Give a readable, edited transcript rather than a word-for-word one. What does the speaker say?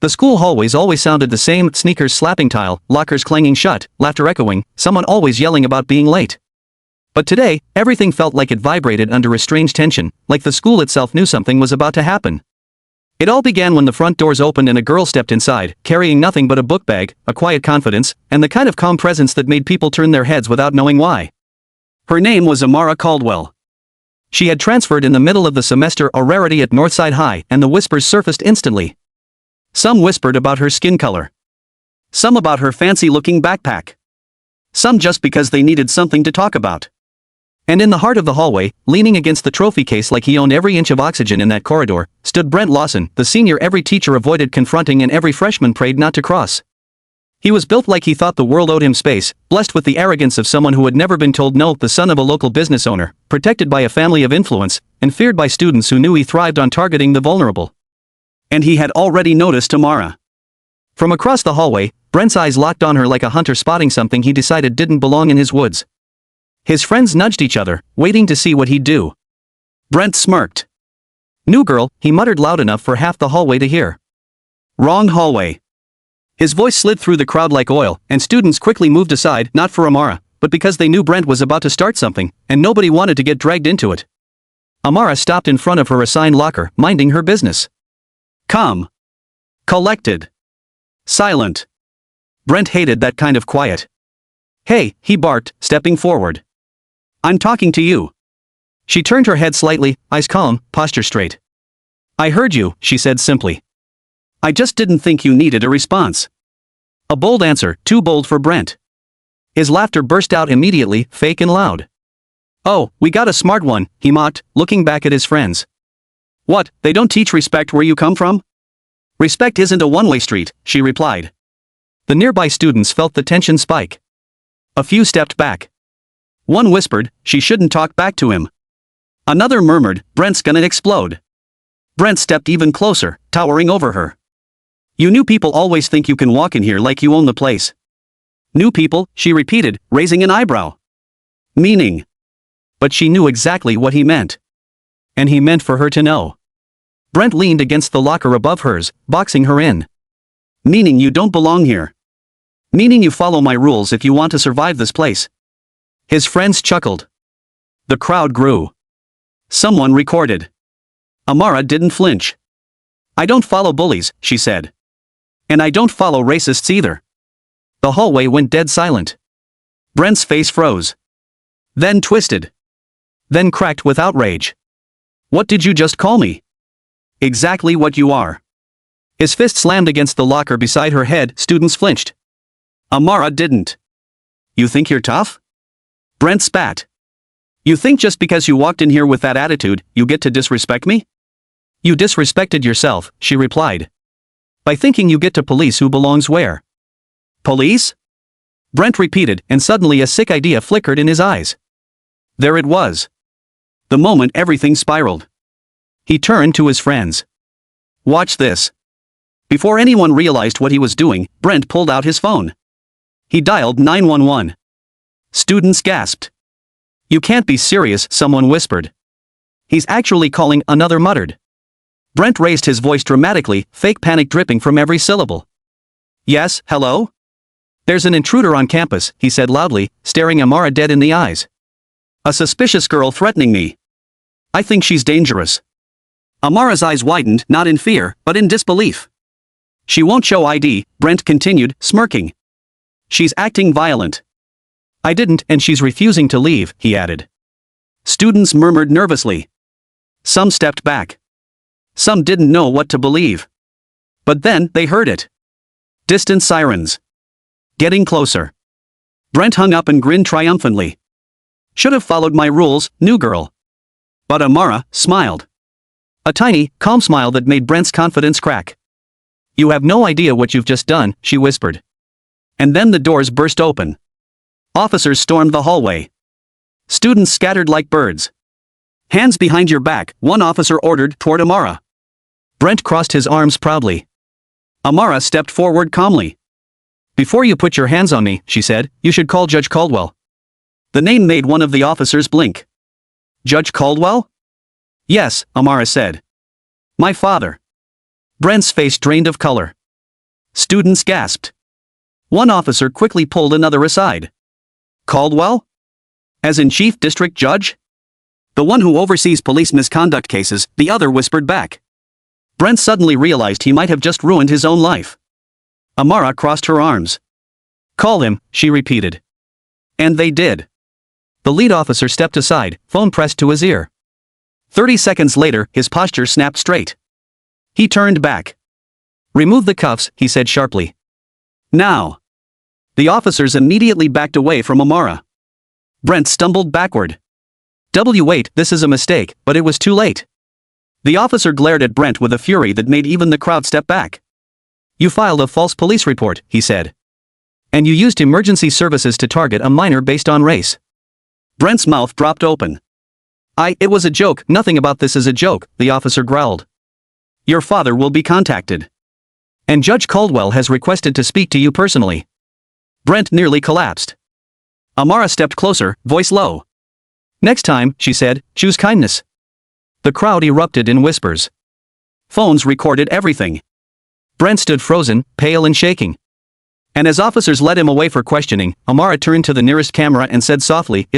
The school hallways always sounded the same: sneakers slapping tile, lockers clanging shut, laughter echoing, someone always yelling about being late. But today, everything felt like it vibrated under a strange tension, like the school itself knew something was about to happen. It all began when the front doors opened and a girl stepped inside, carrying nothing but a book bag, a quiet confidence, and the kind of calm presence that made people turn their heads without knowing why. Her name was Amara Caldwell. She had transferred in the middle of the semester, a rarity at Northside High, and the whispers surfaced instantly. Some whispered about her skin color. Some about her fancy-looking backpack. Some just because they needed something to talk about. And in the heart of the hallway, leaning against the trophy case like he owned every inch of oxygen in that corridor, stood Brent Lawson, the senior every teacher avoided confronting and every freshman prayed not to cross. He was built like he thought the world owed him space, blessed with the arrogance of someone who had never been told no, the son of a local business owner, protected by a family of influence, and feared by students who knew he thrived on targeting the vulnerable. And he had already noticed Amara. From across the hallway, Brent's eyes locked on her like a hunter spotting something he decided didn't belong in his woods. His friends nudged each other, waiting to see what he'd do. Brent smirked. "New girl," he muttered loud enough for half the hallway to hear. "Wrong hallway." His voice slid through the crowd like oil, and students quickly moved aside, not for Amara, but because they knew Brent was about to start something, and nobody wanted to get dragged into it. Amara stopped in front of her assigned locker, minding her business. Calm. Collected. Silent. Brent hated that kind of quiet. "Hey," he barked, stepping forward. "I'm talking to you." She turned her head slightly, eyes calm, posture straight. "I heard you," she said simply. "I just didn't think you needed a response." A bold answer, too bold for Brent. His laughter burst out immediately, fake and loud. "Oh, we got a smart one," he mocked, looking back at his friends. "What, they don't teach respect where you come from?" "Respect isn't a one-way street," she replied. The nearby students felt the tension spike. A few stepped back. One whispered, "She shouldn't talk back to him." Another murmured, "Brent's gonna explode." Brent stepped even closer, towering over her. "You new people always think you can walk in here like you own the place." "New people," she repeated, raising an eyebrow. Meaning. But she knew exactly what he meant. And he meant for her to know. Brent leaned against the locker above hers, boxing her in. "Meaning you don't belong here. Meaning you follow my rules if you want to survive this place." His friends chuckled. The crowd grew. Someone recorded. Amara didn't flinch. "I don't follow bullies," she said. "And I don't follow racists either." The hallway went dead silent. Brent's face froze. Then twisted. Then cracked with outrage. "What did you just call me?" "Exactly what you are." His fist slammed against the locker beside her head, students flinched. Amara didn't. "You think you're tough?" Brent spat. "You think just because you walked in here with that attitude, you get to disrespect me?" "You disrespected yourself," she replied. "By thinking you get to police who belongs where." "Police?" Brent repeated, and suddenly a sick idea flickered in his eyes. There it was. The moment everything spiraled. He turned to his friends. "Watch this." Before anyone realized what he was doing, Brent pulled out his phone. He dialed 911. Students gasped. "You can't be serious," someone whispered. "He's actually calling," another muttered. Brent raised his voice dramatically, fake panic dripping from every syllable. "Yes, hello? There's an intruder on campus," he said loudly, staring Amara dead in the eyes. "A suspicious girl threatening me. I think she's dangerous." Amara's eyes widened, not in fear, but in disbelief. "She won't show ID," Brent continued, smirking. "She's acting violent." "I didn't, and she's refusing to leave," he added. Students murmured nervously. Some stepped back. Some didn't know what to believe. But then, they heard it. Distant sirens. Getting closer. Brent hung up and grinned triumphantly. "Should have followed my rules, new girl." But Amara smiled. A tiny, calm smile that made Brent's confidence crack. "You have no idea what you've just done," she whispered. And then the doors burst open. Officers stormed the hallway. Students scattered like birds. "Hands behind your back," one officer ordered toward Amara. Brent crossed his arms proudly. Amara stepped forward calmly. "Before you put your hands on me," she said, "you should call Judge Caldwell." The name made one of the officers blink. "Judge Caldwell?" "Yes," Amara said. "My father." Brent's face drained of color. Students gasped. One officer quickly pulled another aside. Caldwell? As in Chief District Judge? The one who oversees police misconduct cases, the other whispered back. Brent suddenly realized he might have just ruined his own life. Amara crossed her arms. Call him, she repeated. And they did. The lead officer stepped aside, phone pressed to his ear. 30 seconds later, his posture snapped straight. He turned back. Remove the cuffs, he said sharply. Now. The officers immediately backed away from Amara. Brent stumbled backward. Wait, this is a mistake, but it was too late. The officer glared at Brent with a fury that made even the crowd step back. You filed a false police report, he said. And you used emergency services to target a minor based on race. Brent's mouth dropped open. It was a joke, nothing about this is a joke, the officer growled. Your father will be contacted. And Judge Caldwell has requested to speak to you personally. Brent nearly collapsed. Amara stepped closer, voice low. Next time, she said, choose kindness. The crowd erupted in whispers. Phones recorded everything. Brent stood frozen, pale and shaking. And as officers led him away for questioning, Amara turned to the nearest camera and said softly,